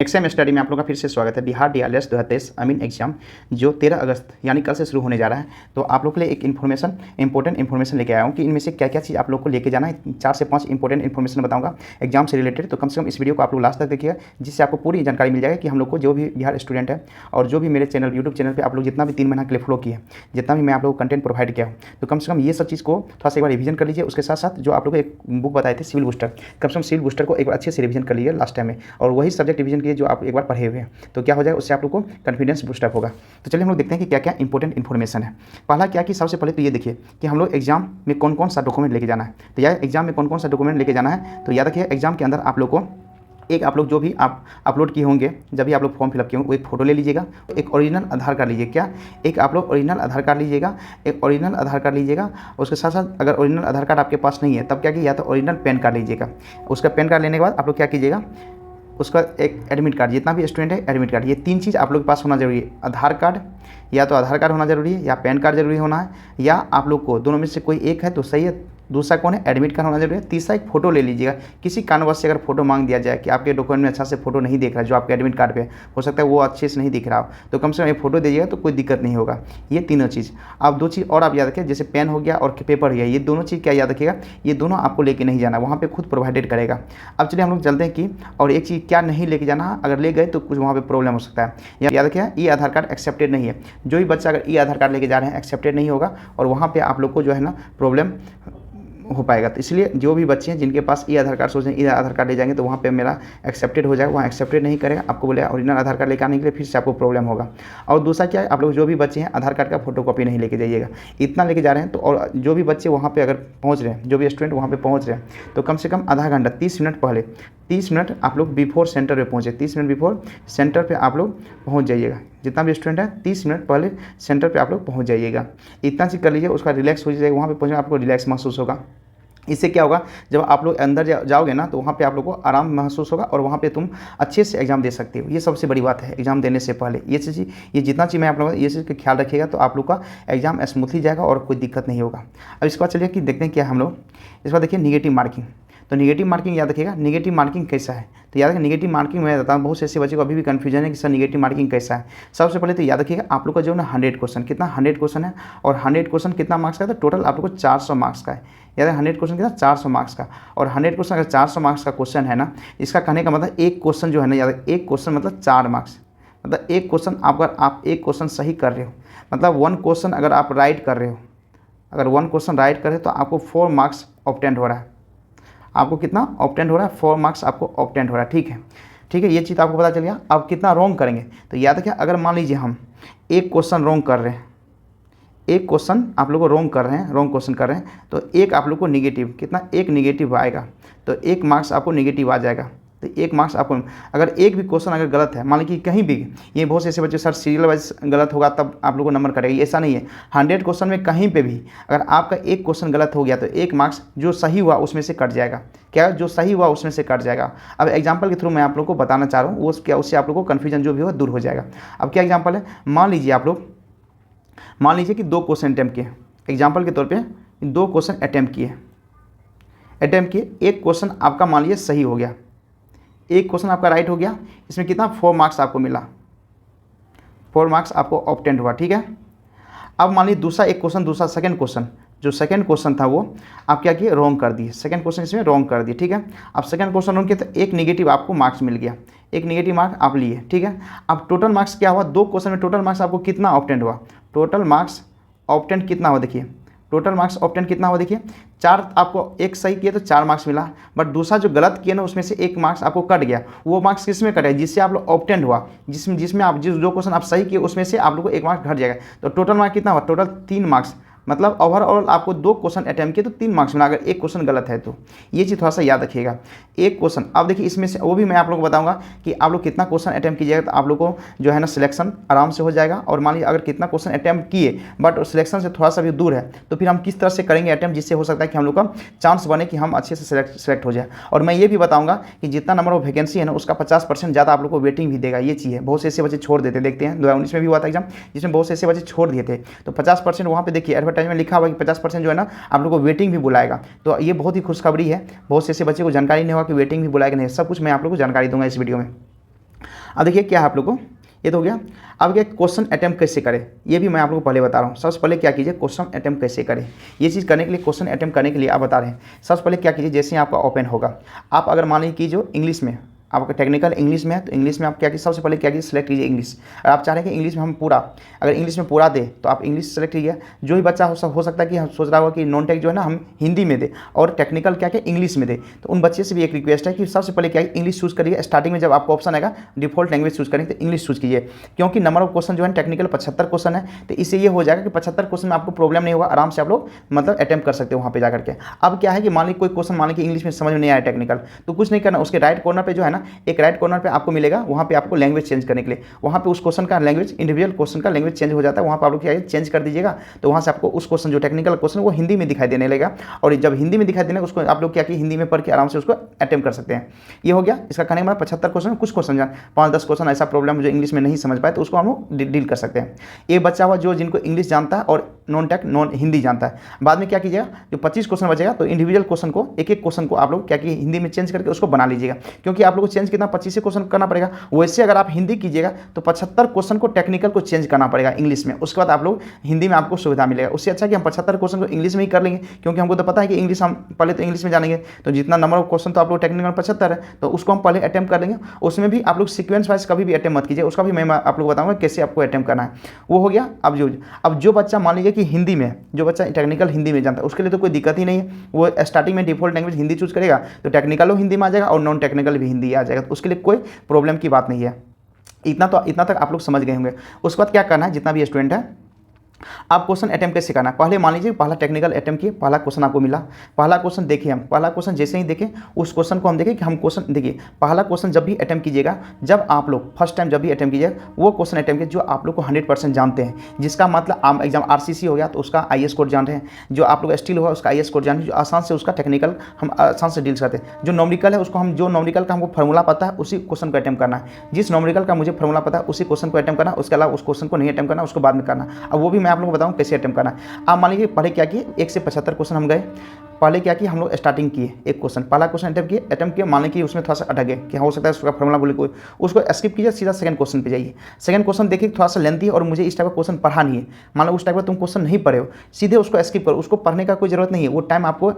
XM study में आप लोगों का फिर से स्वागत है। बिहार डीआरएस 2023 अमीन एग्जाम जो 13 अगस्त यानी कल से शुरू होने जा रहा है, तो आप लोग के लिए एक इंपॉर्टेंट इन्फॉर्मेशन लेके आया हूँ कि इनमें से क्या क्या चीज़ आप लोग को लेके जाना है। 4 से 5 इंपॉर्टेंट इन्फॉर्मेशन बताऊंगा एग्जाम से रिलेटेड, तो कम से कम इस वीडियो को आप लोग लास्ट तक देखिएगा, जिससे आपको पूरी जानकारी मिल जाएगी कि हम लोग को जो भी बिहार स्टूडेंट है और जो भी मेरे चैनल यूट्यूब चैनल पर आप लोग जितना भी 3 महीना के लिए फॉलो किए, जितना भी मैं आप लोग को कंटेंट प्रोवाइड किया हूँ, तो कम से कम ये सब चीज़ को थोड़ा सा एक बार रिवीजन कर लीजिए। उसके साथ साथ जो आप लोग को एक बुक बताए थे सिविल बूस्टर, कम से कम सिविल बूस्टर को एक बार अच्छे से रिवीजन कर लीजिए लास्ट टाइम में, और वही सब्जेक्ट रिवीजन कीजिए जो आप एक बार पढ़े हुए हैं, तो क्या हो जाएगा, उससे आप लोग को कॉन्फिडेंस बूस्टअप होगा। तो चलिए हम लोग देखते हैं कि क्या क्या इंपॉर्टेंट इन्फॉर्मेशन है। पहला क्या कि सबसे पहले तो ये देखिए कि हम लोग एग्जाम में कौन कौन सा डॉक्यूमेंट लेके जाना है। तो यार एग्जाम में कौन कौन सा डॉक्यूमेंट लेके जाना है, तो याद रखिए एग्जाम के अंदर आप लोग को एक आप लोग जो भी आप अपलोड किए होंगे, जब भी आप लोग फॉर्म फिलअप किए होंगे, वो एक फ़ोटो ले लीजिएगा, एक ओरिजिनल आधार कार्ड लीजिए। क्या एक आप लोग ओरिजिनल आधार कार्ड लीजिएगा, एक ओरिजिनल आधार कार्ड लीजिएगा। उसके साथ साथ अगर ओरिजिनल आधार कार्ड आपके पास नहीं है तब क्या कीजिए, या तो ओरिजिनल पैन कार्ड लीजिएगा। उसका पैन कार्ड लेने के बाद आप लोग क्या कीजिएगा, उसका एक एडमिट कार्ड, जितना भी स्टूडेंट है एडमिट कार्ड, ये 3 चीज़ आप लोग के पास होना जरूरी है। आधार कार्ड, या तो आधार कार्ड होना जरूरी है, या पैन कार्ड जरूरी होना है, या आप लोग को दोनों में से कोई एक है तो सही है। दूसरा कौन है, एडमिट कार्ड होना जरूरी है। तीसरा एक फ़ोटो ले लीजिएगा। किसी कारणवश से अगर फोटो मांग दिया जाए कि आपके डॉक्यूमेंट में अच्छा से फोटो नहीं दिख रहा है, जो आपके एडमिट कार्ड पे हो सकता है वो अच्छे से नहीं दिख रहा हो, तो कम से कम एक फ़ोटो दीजिएगा तो कोई दिक्कत नहीं होगा। ये तीनों चीज़। आप 2 चीज़ और आप याद रखिए, जैसे पेन हो गया और पेपर हो गया, ये दोनों चीज़ क्या याद रखिएगा, ये दोनों आपको लेके नहीं जाना, वहाँ पर खुद प्रोवाइडेड करेगा। अब चलिए हम लोग चलते हैं कि और एक चीज़ क्या नहीं लेके जाना, अगर ले गए तो कुछ वहाँ पर प्रॉब्लम हो सकता है। याद रखिए ई आधार कार्ड एक्सेप्टेड नहीं है। जो भी बच्चा अगर ई आधार कार्ड लेके जा रहे हैं एक्सेप्टेड नहीं होगा, और वहाँ पर आप लोग को जो है ना प्रॉब्लम हो पाएगा। तो इसलिए जो भी बच्चे हैं जिनके पास ई आधार कार्ड सोच रहे हैं ई आधार कार्ड ले जाएंगे तो वहाँ पे मेरा एक्सेप्टेड हो जाएगा, वहाँ एक्सेप्टेड नहीं करेगा, आपको बोलेगा ओरिजिनल आधार कार्ड लेकर आने के लिए, फिर से आपको प्रॉब्लम होगा। और दूसरा क्या है, आप लोग जो भी बच्चे हैं आधार कार्ड का फोटोकॉपी नहीं लेके जाइएगा, इतना लेके जा रहे हैं तो। और जो भी बच्चे वहाँ पर अगर पहुँच रहे हैं, जो भी स्टूडेंट वहाँ पर पहुँच रहे हैं, तो कम से कम आधा घंटा 30 मिनट पहले, 30 मिनट आप लोग बिफोर सेंटर पे पहुँचे, 30 मिनट बिफोर सेंटर पे आप लोग पहुँच जाइएगा। जितना भी स्टूडेंट है 30 मिनट पहले सेंटर पे आप लोग पहुँच जाइएगा। इतना चीज़ कर लीजिए, उसका रिलैक्स हो जाएगा। वहाँ पे पहुँचने आपको रिलैक्स महसूस होगा। इससे क्या होगा, जब आप लोग अंदर जाओगे ना तो वहाँ पे आप लोग को आराम महसूस होगा, और वहाँ पे तुम अच्छे से एग्जाम दे सकते हो। ये सबसे बड़ी बात है एग्जाम देने से पहले। ये जितना चीज़ मैं आप लोगों को ये चीज़ का ख्याल रखिएगा तो आप लोग का एग्जाम स्मूथली जाएगा और कोई दिक्कत नहीं होगा। अब इसके बाद चलिए कि देखते हैं क्या हम लोग इस बार देखिए निगेटिव मार्किंग। तो निगेटिव मार्किंग याद रखिएगा, निगेटिव मार्किंग कैसा है, तो याद रखिए निगेटिव मार्किंग मैं बताता हूँ, बहुत से ऐसे बच्चों को अभी भी कन्फ्यूजन है कि सर निगेटिव मार्किंग कैसा है। सबसे पहले तो याद रखिएगा आप लोग का जो ना 100 क्वेश्चन, कितना 100 क्वेश्चन है, और 100 क्वेश्चन कितना मार्क्स का है, तो टोटल आप लोग को 400 मार्क्स का है। याद है 100 क्वेश्चन कितना, 400 मार्क्स का। और 100 क्वेश्चन अगर 400 मार्क्स का क्वेश्चन है ना, इसका कहने का मतलब एक क्वेश्चन जो है ना, याद एक क्वेश्चन मतलब 4 मार्क्स। मतलब एक क्वेश्चन अगर आप एक क्वेश्चन सही कर रहे हो, मतलब 1 क्वेश्चन अगर आप राइट कर रहे हो, अगर 1 क्वेश्चन राइट कर रहे हो तो आपको 4 मार्क्स ऑब्टेंड हो रहा है। आपको कितना ऑब्टेंड हो रहा है, 4 मार्क्स आपको ऑब्टेंड हो रहा है। ठीक है, ये चीज़ आपको पता चल गया। अब कितना रॉन्ग करेंगे, तो याद रखिए अगर मान लीजिए हम एक क्वेश्चन रॉन्ग कर रहे हैं, एक क्वेश्चन आप लोग को रॉन्ग कर रहे हैं, रॉन्ग क्वेश्चन कर रहे हैं, तो एक आप लोग को निगेटिव, कितना एक निगेटिव आएगा, तो 1 मार्क्स आपको निगेटिव आ जाएगा। तो 1 मार्क्स आपको, अगर एक भी क्वेश्चन अगर गलत है, मान लीजिए कहीं भी, ये बहुत से ऐसे बच्चे सर सीरियल वाइज गलत होगा तब आप लोग को नंबर कटेगा, ऐसा नहीं है। 100 क्वेश्चन में कहीं पे भी अगर आपका एक क्वेश्चन गलत हो गया तो 1 मार्क्स जो सही हुआ उसमें से कट जाएगा। क्या, जो सही हुआ उसमें से कट जाएगा। अब एग्जाम्पल के थ्रू मैं आप लोग को बताना चाह रहा हूँ, वो क्या, उससे आप लोग को कन्फ्यूजन जो भी हो दूर हो जाएगा। अब क्या एग्जाम्पल है, मान लीजिए आप लोग, मान लीजिए कि 2 क्वेश्चन अटैम्प्ट किए, एग्जाम्पल के तौर पर 2 क्वेश्चन अटैम्प्ट किए, एक क्वेश्चन आपका मान लीजिए सही हो गया, एक क्वेश्चन आपका राइट हो गया, इसमें कितना 4 मार्क्स आपको मिला, 4 मार्क्स आपको ऑब्टेंड हुआ। ठीक है, अब मान लीजिए दूसरा एक क्वेश्चन, दूसरा सेकंड क्वेश्चन, जो सेकंड क्वेश्चन था वो आप क्या किए, रॉन्ग कर दिए, सेकंड क्वेश्चन इसमें रॉन्ग कर दिए। ठीक है, अब सेकंड क्वेश्चन रॉन्ग किया तो एक निगेटिव आपको मार्क्स मिल गया, एक निगेटिव मार्क्स आप लिए। ठीक है, अब टोटल मार्क्स क्या हुआ, 2 क्वेश्चन में टोटल मार्क्स आपको कितना ऑब्टेंड हुआ, टोटल मार्क्स ऑब्टेंड कितना हुआ, देखिए टोटल मार्क्स ऑब्टेंड कितना हुआ, देखिए 4 आपको, एक सही किए तो 4 मार्क्स मिला, बट दूसरा जो गलत किए ना उसमें से 1 मार्क्स आपको कट गया। वो मार्क्स किस में कटेगा, जिससे आप लोग ऑब्टेंड हुआ, जिसमें आप जो क्वेश्चन आप सही किए उसमें से आप लोग को 1 मार्क्स घट जाएगा। तो टोटल मार्क्स कितना हुआ, टोटल 3 मार्क्स, मतलब ओवरऑल आपको 2 क्वेश्चन अटैम्प्ट किए तो 3 मार्क्स मिला, अगर एक क्वेश्चन गलत है तो। ये चीज़ थोड़ा सा याद रखिएगा। एक क्वेश्चन, अब देखिए इसमें से वो भी मैं आप लोग को बताऊंगा कि आप लोग कितना क्वेश्चन अटैम्प्ट कीजिएगा तो आप लोग को जो है ना सिलेक्शन आराम से हो जाएगा। और मान लीजिए अगर कितना क्वेश्चन अटैम्प्ट किए बट सिलेक्शन से थोड़ा सा भी दूर है, तो फिर हम किस तरह से करेंगे अटैम्प्ट, जिससे हो सकता है कि हम लोग का चांस बने कि हम अच्छे से सेलेक्ट हो जाए। और मैं ये भी बताऊँगा कि जितना नंबर ऑफ वैकेंसी है ना उसका 50% ज़्यादा आप लोग को वेटिंग भी देगा। ये चीज़ है, बहुत से ऐसे बच्चे छोड़ देते, देखते हैं 2019 में भी हुआ था एग्जाम जिसमें बहुत से ऐसे बच्चे छोड़ दिए थे, तो 50% वहाँ पर देखिए एडवर्टाइजमेंट लिखा हुआ कि 50% जो है ना आप लोग को वेटिंग भी बुलाएगा। तो ये बहुत ही खुशखबरी है, बहुत से ऐसे बच्चे को जानकारी नहीं होगा कि वेटिंग भी बुलाएगा नहीं। सब कुछ मैं आप लोग को जानकारी दूंगा इस वीडियो में। अब देखिए क्या है आप लोग को, ये तो हो गया। अब क्या क्वेश्चन अटेम्प्ट कैसे करें, ये भी मैं आप लोग को पहले बता रहा हूँ। सबसे पहले क्या कीजिए, क्वेश्चन अटेम्प्ट कैसे करें, ये चीज़ करने के लिए, क्वेश्चन अटेम्प्ट करने के लिए आप बता रहे हैं। सबसे पहले क्या कीजिए, जैसे ही आपका ओपन होगा, आप अगर मान लीजिए कि जो इंग्लिश में आपका टेक्निकल इंग्लिश में है, तो इंग्लिश में आप क्या कीजिए, सबसे पहले क्या कीजिए, सेलेक्ट कीजिए इंग्लिश। अगर आप चाह रहे हैं कि इंग्लिश में हम पूरा, अगर इंग्लिश में पूरा दे तो आप इंग्लिश सेलेक्ट कीजिए। जो ही बच्चा हो सकता है कि हम सोच रहा होगा कि नॉन टेक जो है ना हम हिंदी में दे और टेक्निकल क्या क्या इंग्लिश में दे, तो उन बच्चे से भी एक रिक्वेस्ट है कि सबसे पहले क्या इंग्लिश चूज़ करिए। स्टार्टिंग में जब आपको ऑप्शन आएगा डिफॉल्ट लैंग्वेज चूज़ करेंगे तो इंग्लिश चूज़ कीजिए, क्योंकि नंबर ऑफ क्वेश्चन जो है टेक्निकल 75 क्वेश्चन है, तो इससे ये हो जाएगा कि 75 क्वेश्चन में आपको प्रॉब्लम नहीं होगा, आराम से आप लोग मतलब अटेम्प्ट कर सकते हो वहाँ पे जाकर के। अब क्या है कि मान लीजिए कोई क्वेश्चन मान लीजिए इंग्लिश में समझ में नहीं आया टेक्निकल, तो कुछ नहीं करना, उसके राइट कॉर्नर पे जो है ना एक राइट कॉर्नर पे आपको मिलेगा, वहाँ पे आपको लैंग्वेज चेंज करने के लिए, वहाँ पे उस क्वेश्चन का लैंग्वेज, इंडिविजुअल क्वेश्चन का लैंग्वेज चेंज हो जाता है, वहाँ पे आप लोग क्या चेंज कर दीजिएगा, तो वहाँ से आपको उस क्वेश्चन जो टेक्निकल क्वेश्चन वो हिंदी में दिखाई देने लगेगा, और जब हिंदी में दिखाई देने उसको आप लोग क्या कि हिंदी में पढ़ के आराम से उसको अटेम्प्ट कर सकते हैं। ये हो गया इसका कहने के बाद 75 क्वेश्चन, कुछ क्वेश्चन जान 5-10 क्वेश्चन ऐसा प्रॉब्लम जो इंग्लिश में नहीं समझ पाए तो उसको हम लोग डील कर सकते हैं। ये बच्चा हुआ जो जिनको इंग्लिश जानता है और नॉन टेक नॉन हिंदी जानता है। बाद में क्या कीजिएगा, जो 25 क्वेश्चन बचेगा तो इंडिविजुअल क्वेश्चन को एक एक क्वेश्चन को आप लोग क्या कि हिंदी में चेंज करके उसको बना लीजिएगा, क्योंकि आप लोग को चेंज कितना 25 क्वेश्चन करना पड़ेगा। वैसे अगर आप हिंदी कीजिएगा तो 75 क्वेश्चन को टेक्निकल को चेंज करना पड़ेगा इंग्लिश में, उसके बाद आप लोग हिंदी में आपको सुविधा मिलेगा। उससे अच्छा कि हम 75 क्वेश्चन को इंग्लिश में ही कर लेंगे, क्योंकि हमको तो पता है कि इंग्लिश हम पहले तो इंग्लिश में जानेंगे, तो जितना नंबर ऑफ क्वेश्चन तो आप लोग टेक्निकल 75 है तो उसको हम पहले अटेम्प्ट कर लेंगे। उसमें भी आप लोग सीक्वेंस वाइज कभी भी अटेम्प्ट मत कीजिए, उसका भी मैं आप लोग बताऊंगा कैसे आपको अटेम्प्ट करना है। वो हो गया। अब जो बच्चा मान लीजिए कि हिंदी में, जो बच्चा टेक्निकल हिंदी में जानता है उसके लिए तो कोई दिक्कत ही नहीं है, वो स्टार्टिंग में डिफॉल्ट लैंग्वेज हिंदी चूज करेगा तो टेक्निकल हिंदी में आ जाएगा और नॉन टेक्निकल भी हिंदी आ जाएगा, तो उसके लिए कोई प्रॉब्लम की बात नहीं है। इतना तक आप लोग समझ गए होंगे। उसके बाद क्या करना है, जितना भी स्टूडेंट है आप क्वेश्चन अटेम्प्ट कैसे करना है। पहले मान लीजिए पहला टेक्निकल अटेम्प्ट किए, पहला क्वेश्चन आपको मिला, पहला क्वेश्चन देखिए, हम पहला क्वेश्चन जैसे ही देखें उस क्वेश्चन को हम देखें कि हम क्वेश्चन देखिए, पहला क्वेश्चन जब भी अटेम्प्ट कीजिएगा, जब आप लोग फर्स्ट टाइम जब भी अटेम्प्ट कीजिएगा वो क्वेश्चन अटेम्प्ट कीजिए जो आप लोग को 100% जानते हैं, जिसका मतलब आम एग्जाम RCC हो गया तो उसका IAS कोड जान रहे हैं, जो आप लोग स्टील होगा उसका IAS कोड जान रहे हैं, जो आसान से उसका टेक्निकल हम आसान से डील करते हैं। जो नॉमरिकल है उसको हम, जो नॉमरिकल का हमको फॉर्मूला पता है उसी क्वेश्चन को अटेम्प्ट करना है, जिस नॉमरिकल का मुझे फॉर्मूला पता है उसी क्वेश्चन को अटेम्प्ट करना, उसके अलावा उस क्वेश्चन को नहीं अटेम्प्ट करना, उसको बाद में करना। अब वो भी मैं आप लोग को बताऊँ कैसे अटेम्प्ट करना है। आप मान लीजिए पहले क्या किए, 1 से 75 क्वेश्चन हम गए, पहले क्या किए हम लोग स्टार्टिंग किए, एक क्वेश्चन पहला क्वेश्चन अटेम्प्ट किए, मान लीजिए उसमें थोड़ा सा अटक गए कि हो सकता है उसका फॉर्मूला बोले कोई, उसको स्किप कीजिए, सीधा सेकंड क्वेश्चन पे जाइए। सेकंड क्वेश्चन देखिए थोड़ा सा लेंथी है और मुझे इस टाइप का क्वेश्चन पढ़ा नहीं है, मान लो उस टाइप का तुम क्वेश्चन नहीं पढ़े हो, सीधे उसको स्किप करो, उसको पढ़ने का कोई जरूरत नहीं है, वो टाइम आपको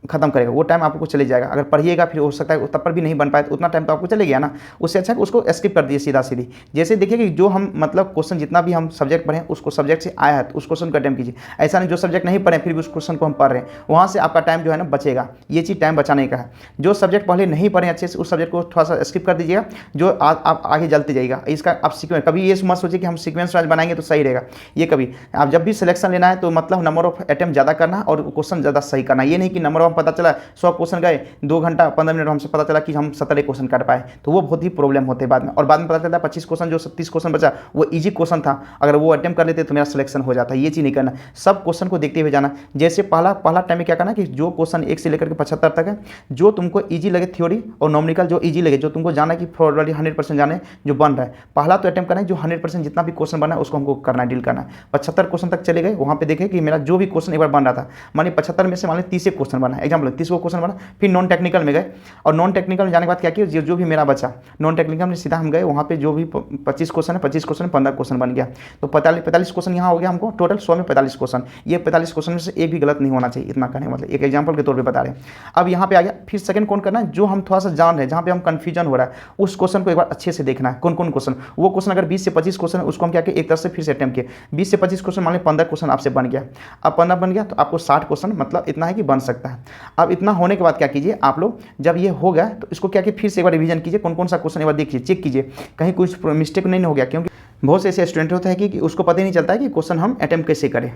खत्म करेगा, वो टाइम आपको चले जाएगा। अगर पढ़िएगा फिर हो सकता है तब पर भी नहीं बन पाए तो उतना टाइम तो आपको चले गया ना, उससे अच्छा कि उसको स्किप कर दिए सीधा सीधी। जैसे देखिए कि जो हम मतलब क्वेश्चन जितना भी हम सब्जेक्ट पढ़ें उसको सब्जेक्ट से आया है तो उस क्वेश्चन का अटेम्प्ट कीजिए। ऐसा नहीं जो सब्जेक्ट नहीं पढ़े फिर भी उस क्वेश्चन को हम पढ़ रहे हैं, वहाँ से आपका टाइम जो है ना बचेगा, ये चीज़ टाइम बचाने का है। जो सब्जेक्ट पहले नहीं पढ़े अच्छे से उस सब्जेक्ट को थोड़ा सा स्किप कर दीजिएगा, जो आप आगे जलते जाइएगा। इसका आप सीक्वेंस कभी ये मत सोचिए कि हम सीक्वेंस वाइज बनाएंगे तो सही रहेगा, ये कभी आप जब भी सिलेक्शन लेना है तो मतलब नंबर ऑफ अटेम्प्ट ज़्यादा करना और क्वेश्चन ज़्यादा सही करना। ये नहीं कि नंबर ऑफ पता चला 100 क्वेश्चन गए 2 घंटा 15 मिनट हमसे पता चला कि हम 17 क्वेश्चन कर पाए, तो वो बहुत ही प्रॉब्लम होते हैं बाद में। और बाद में पता चलता है 25 क्वेश्चन जो 30 क्वेश्चन बचा वो इजी क्वेश्चन था, अगर वो अटेम्प्ट कर लेते तो मेरा सिलेक्शन हो जाता है। ये चीज़ नहीं करना, सब क्वेश्चन को देखते हुए जाना। जैसे पहला टाइम में क्या करना कि जो क्वेश्चन 1 से लेकर के 75 तक है, जो तुमको ईजी लगे थ्योरी और नॉमिकल जो ईजी लगे, जो तुमको जाना कि फॉरवर्डली 100% जाने जो बन रहा है, पहला तो अटेम्प्ट करना है, जो 100% जितना भी क्वेश्चन बना है उसको हमको करना है, डील करना है। 75 क्वेश्चन तक चले गए, वहाँ पे देखे कि मेरा जो भी क्वेश्चन एक बार बन रहा था, मानिए 75 में से मान लीजिए 30 क्वेश्चन बना, एग्जाम्पल 30 क्वेश्चन बना, फिर नॉन टेक्निकल में गए और नॉन टेक्निकल में जाने के बाद क्या किया, जो भी मेरा बचा नॉन टेक्निकल में सीधा हम गए, वहाँ पे जो भी 25 क्वेश्चन है 25 क्वेश्चन 15 क्वेश्चन बन गया, तो 45 क्वेश्चन यहाँ हो गया हमको टोटल 100 में 45 क्वेश्चन। ये 45 क्वेश्चन में से एक भी गलत नहीं होना चाहिए, इतना कहने मतलब एक एग्जाम्पल के तौर पर बता रहे हैं। अब यहाँ पे आ गया, फिर सेकंड कौन करना है, जो हम थोड़ा सा जान रहे हैं, जहाँ पे हम कन्फ्यूजन हो रहा है उस क्वेश्चन को एक बार अच्छे से देखना है, कौन कौन क्वेश्चन। वो क्वेश्चन अगर 20 से 25 क्वेश्चन है उसको हम क्या किए, एक तरह से फिर से अटेम्प्ट किए। 20 से 25 क्वेश्चन मान लीजिए 15 क्वेश्चन आपसे बन गया, अब 15 बन गया तो आपको 60 क्वेश्चन मतलब इतना है कि बन सकता है। अब इतना होने के बाद क्या कीजिए आप लोग, जब ये हो गया तो इसको क्या कि फिर से एक बार रिवीजन कीजिए, कौन कौन सा क्वेश्चन एक बार देखिए, चेक कीजिए कहीं कुछ मिस्टेक नहीं हो गया, क्योंकि बहुत से ऐसे स्टूडेंट होते हैं कि उसको पता ही नहीं चलता है कि क्वेश्चन हम अटेम्प्ट कैसे करें।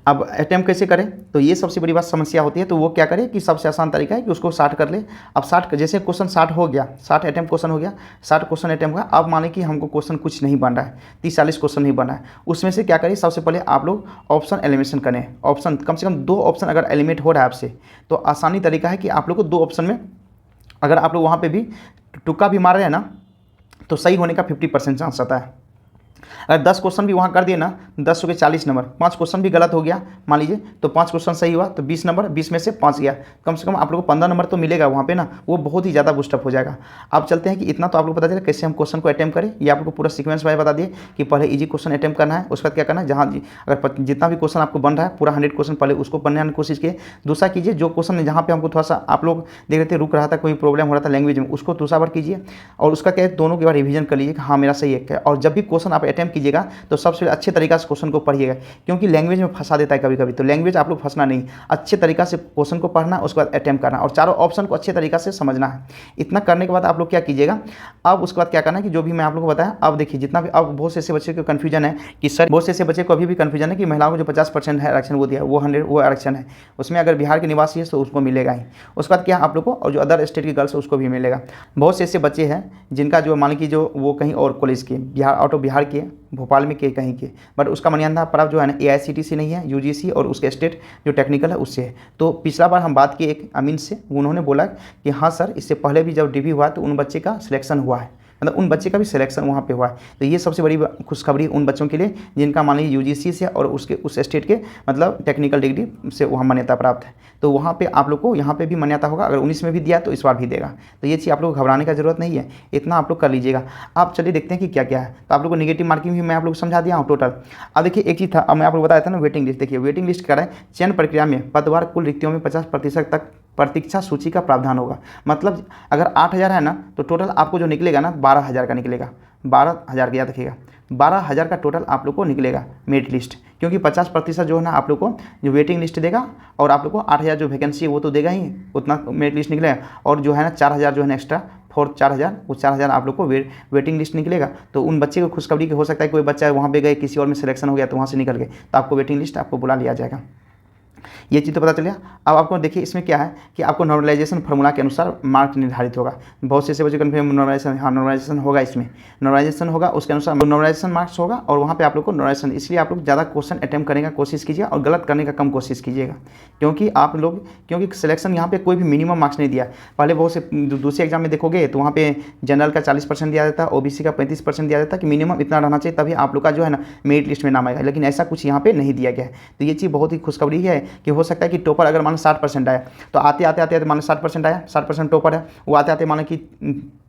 अब अटेम्प्ट कैसे करें, तो ये सबसे बड़ी बात समस्या होती है। तो वो क्या करे कि सबसे आसान तरीका है कि उसको 60 कर ले। अब 60 जैसे क्वेश्चन 60 हो गया, 60 अटेम्प्ट क्वेश्चन हो गया, 60 क्वेश्चन अटेम्प्ट हुआ। अब माने कि हमको क्वेश्चन कुछ नहीं बन रहा है, 30-40 क्वेश्चन नहीं बना है, उसमें से क्या करें, सबसे पहले आप लोग ऑप्शन एलिमिनेशन करें। ऑप्शन कम से कम 2 ऑप्शन अगर एलिमिनेट हो रहा है आपसे, तो आसानी तरीका है कि आप लोग को 2 ऑप्शन में अगर आप लोग वहाँ पर भी तुक्का भी मार रहे हैं ना, तो सही होने का 50% चांस आता है। अगर 10 क्वेश्चन भी वहाँ कर दिए ना, 10 के 40 नंबर, 5 क्वेश्चन भी गलत हो गया मान लीजिए, तो 5 क्वेश्चन सही हुआ तो 20 नंबर, 20 में से 5 गया, कम से कम आप लोग को 15 नंबर तो मिलेगा वहाँ पे ना, वो बहुत ही ज़्यादा बूस्टअप हो जाएगा। अब चलते हैं कि इतना तो आप लोग पता चला कैसे हम क्वेश्चन को अटेम्प्ट करें, ये आप लोग को पूरा सीक्वेंस वाइज बता दिए कि पहले ईजी क्वेश्चन अटेम्प्ट करना है, उसके बाद क्या करना है, जहाँ अगर जितना भी क्वेश्चन आपको बन रहा है पूरा 100 क्वेश्चन पहले उसको पढ़ने की कोशिश कीजिए। दूसरा कीजिए जो क्वेश्चन जहाँ पे हमको थोड़ा सा आप लोग देख रहे थे रुक रहा था, कोई प्रॉब्लम हो रहा था लैंग्वेज में, उसको दूसरा बार कीजिए और उसका क्या है दोनों के बार रिवीजन कर लीजिए कि हाँ मेरा सही है क्या। और जब भी क्वेश्चन आप अटेम्प्ट कीजिएगा तो सबसे अच्छे तरीका से क्वेश्चन को पढ़िएगा, क्योंकि लैंग्वेज में फंसा देता है कभी कभी, तो लैंग्वेज आप लोग फंसना नहीं, अच्छे तरीका से क्वेश्चन को पढ़ना, उसके बाद अटेम्प्ट करना और चारों ऑप्शन को अच्छे तरीका से समझना है। इतना करने के बाद आप लोग क्या कीजिएगा, अब उसके बाद क्या करना है कि जो भी मैं आप लोग को बताया, अब देखिए जितना भी, अब बहुत से ऐसे बच्चे को कन्फ्यूजन है कि सर, बहुत से ऐसे बच्चे को अभी भी कन्फ्यूजन है कि महिलाओं को जो 50% है आरक्षण वो दिया वो 100 वो आरक्षण है, उसमें अगर बिहार के निवासी है तो उसको मिलेगा ही, उसके बाद क्या आप लोग को, और जो अदर स्टेट की गर्ल्स है उसको भी मिलेगा। बहुत से ऐसे बच्चे हैं जिनका जो मान लीजिए जो वो कहीं और कॉलेज के, बिहार आउट ऑफ बिहार के, भोपाल में के कहीं के, बट उसका मान्यता प्राप्त जो है ना AICTE से नहीं है, UGC और उसके स्टेट जो टेक्निकल है उससे है। तो पिछला बार हम बात किए एक अमीन से, उन्होंने बोला कि हाँ सर इससे पहले भी जब DV हुआ तो उन बच्चे का सिलेक्शन हुआ है, मतलब उन बच्चे का भी सिलेक्शन वहाँ पे हुआ है। तो ये सबसे बड़ी खुशखबरी उन बच्चों के लिए जिनका मान लीजिए UGC से और उसके उस स्टेट के मतलब टेक्निकल डिग्री से वहाँ मान्यता प्राप्त है, तो वहाँ पे आप लोग को यहाँ पे भी मान्यता होगा। अगर 19 में भी दिया तो इस बार भी देगा, तो ये चीज़ आप लोग घबराने का जरूरत नहीं है, इतना आप लोग कर लीजिएगा। आप चलिए देखते हैं कि क्या क्या है। तो आप लोग को नेगेटिव मार्किंग भी मैं आप लोग को समझा दिया हूँ टोटल। अब देखिए एक चीज़ था, अब मैं आप लोग बताया था ना वेटिंग लिस्ट, देखिए वेटिंग लिस्ट क्या है, चयन प्रक्रिया में पदवार कुल रिक्तियों में 50% तक प्रतीक्षा सूची का प्रावधान होगा। मतलब अगर 8,000 है ना तो टोटल आपको जो निकलेगा ना 12,000 का निकलेगा, 12,000 का याद रखिएगा, 12,000 का टोटल आप लोग को निकलेगा मेरिट लिस्ट, क्योंकि 50% जो है ना आप लोग को जो वेटिंग लिस्ट देगा, और आप लोग को 8,000 जो वैकेंसी है वो तो देगा ही, उतना मेरिट लिस्ट निकलेगा, और जो है ना 4,000 जो है ना एक्स्ट्रा फॉर 4,000, वो 4,000 आप लोग को वेटिंग लिस्ट निकलेगा। तो उन बच्चे को खुशखबरी की हो सकता है कोई बच्चा वहाँ पे गए किसी और में सिलेक्शन हो गया तो वहाँ से निकल गए, तो आपको वेटिंग लिस्ट आपको बुला लिया जाएगा। ये चीज़ तो पता चल गया। अब आपको देखिए इसमें क्या है कि आपको नॉर्मलाइजेशन फार्मूला के अनुसार मार्क निर्धारित होगा। बहुत से ऐसे बच्चे कन्फ्यूज, नॉर्मलाइजेशन, हाँ नॉर्मलाइजेशन होगा, इसमें नॉर्मलाइजेशन होगा, उसके अनुसार नॉर्मलाइजेशन मार्क्स होगा, और वहाँ पे आप लोग को नॉर्मलाइजेशन, इसलिए आप लोग ज़्यादा क्वेश्चन अटेम्प्ट करने का कोशिश कीजिए और गलत करने का कम कोशिश कीजिएगा, क्योंकि सिलेक्शन यहाँ पे कोई भी मिनिमम मार्क्स नहीं दिया। पहले बहुत से दूसरे एग्जाम में देखोगे तो वहाँ पे जनरल का 40% दिया जाता है, OBC का 35% दिया जाता है कि मिनिमम इतना रहना चाहिए तभी आप लोग का जो है ना मेरिट लिस्ट में नाम आएगा, लेकिन ऐसा कुछ यहाँ पे नहीं दिया गया है। तो ये चीज़ बहुत ही खुशखबरी है कि हो सकता है कि टॉपर अगर मान 60% आया तो आते आते मान 60% आया, 60% टॉपर है, वो आते माने कि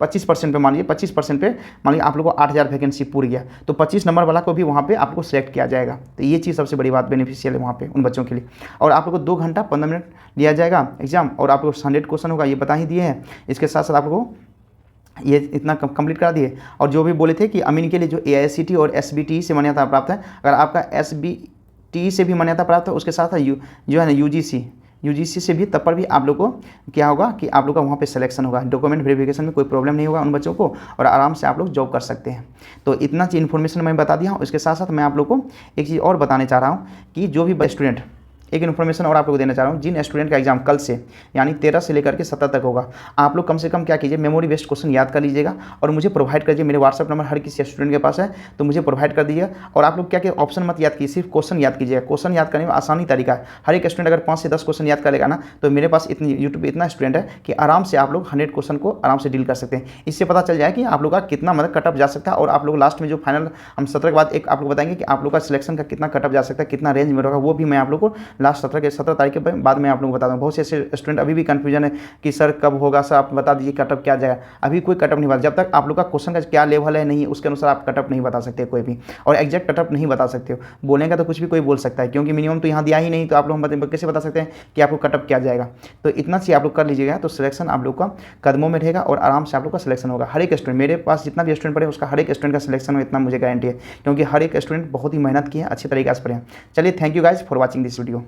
25% पे, मान लीजिए 25% पे मान लीजिए आप लोग को 8,000 वैकेंसी पूरी गया, तो 25 नंबर वाला को भी वहाँ पे आपको सेलेक्ट किया जाएगा। तो ये चीज़ सबसे बड़ी बात बेनिफिशियल है वहाँ पे उन बच्चों के लिए। और आप लोग को 2 घंटा 15 मिनट लिया जाएगा एग्जाम, और आप लोग 100 क्वेश्चन होगा, ये बता ही दिए हैं। इसके साथ साथ आप लोग को ये इतना कंप्लीट करा दिए। और जो भी बोले थे कि अमीन के लिए जो AICTE और SBTE से मान्यता प्राप्त है, अगर आपका SBTE से भी मान्यता प्राप्त है, उसके साथ जो है ना UGC से भी, तब पर भी आप लोग को क्या होगा कि आप लोग का वहाँ पे सिलेक्शन होगा। डॉक्यूमेंट वेरिफिकेशन में कोई प्रॉब्लम नहीं होगा उन बच्चों को, और आराम से आप लोग जॉब कर सकते हैं। तो इतना चीज़ इन्फॉर्मेशन मैं बता दिया हूँ। इसके साथ साथ मैं आप लोग को एक चीज़ और बताने चाह रहा हूँ कि जो भी स्टूडेंट, एक इन्फॉर्मेशन और आप लोग देना चाह रहा हूँ, जिन स्टूडेंट का एग्जाम कल से यानी 13 से लेकर के 17 तक होगा, आप लोग कम से कम क्या कीजिए, मेमोरी बेस्ड क्वेश्चन याद कर लीजिएगा और मुझे प्रोवाइड करिए। मेरे व्हाट्सअप नंबर हर किसी स्टूडेंट के पास है, तो मुझे प्रोवाइड कर दीजिए। और आप लोग क्या क्या ऑप्शन मत याद कीजिए, सिर्फ क्वेश्चन याद कीजिएगा। क्वेश्चन याद करने में आसानी तरीका है, हर एक स्टूडेंट अगर 5 से 10 क्वेश्चन याद करेगा ना, तो मेरे पास इतनी यूट्यूब इतना स्टूडेंट है कि आराम से आप लोग 100 क्वेश्चन को आराम से डील कर सकते हैं। इससे पता चल जाए कि आप लोग का कितना मतलब कटअप जा सकता है, और आप लोग लास्ट में जो फाइनल हम 17 के बाद एक आप लोग बताएंगे कि आप लोग का सिलेक्शन का कितना कटअप जा सकता है, कितना रेंज में होगा, वो भी मैं आप लोग को लास्ट 17 तारीख के बाद में आप लोगों को बता दूँ। बहुत से ऐसे स्टूडेंट अभी भी कंफ्यूजन है कि सर कब होगा, सर आप बता दीजिए कटअप क्या जाएगा। अभी कोई कटअप नहीं बता, जब तक आप लोग का क्वेश्चन का क्या लेवल है नहीं, उसके अनुसार आप कटअप नहीं बता सकते कोई भी, और एग्जैक्ट कटअप नहीं बता सकते हो। बोलेंगे तो कुछ भी कोई बोल सकता है, क्योंकि मिनिमम तो यहाँ दिया ही नहीं, तो आप लोग कैसे बता सकते हैं कि आपको कटअप क्या जाएगा। तो इतना चीज़ आप लोग कर लीजिएगा, तो सिलेक्शन आप लोग का कदमों में रहेगा और आराम से आप लोग का सिलेक्शन होगा। हर एक स्टूडेंट, मेरे पास जितना भी स्टूडेंट पढ़े उसका हर एक स्टूडेंट का सिलेक्शन हो, इतना मुझे गारंटी है, क्योंकि हर एक स्टूडेंट बहुत ही मेहनत की है, अच्छे तरीके से पढ़े हैं। चलिए, thank you guys for watching this video.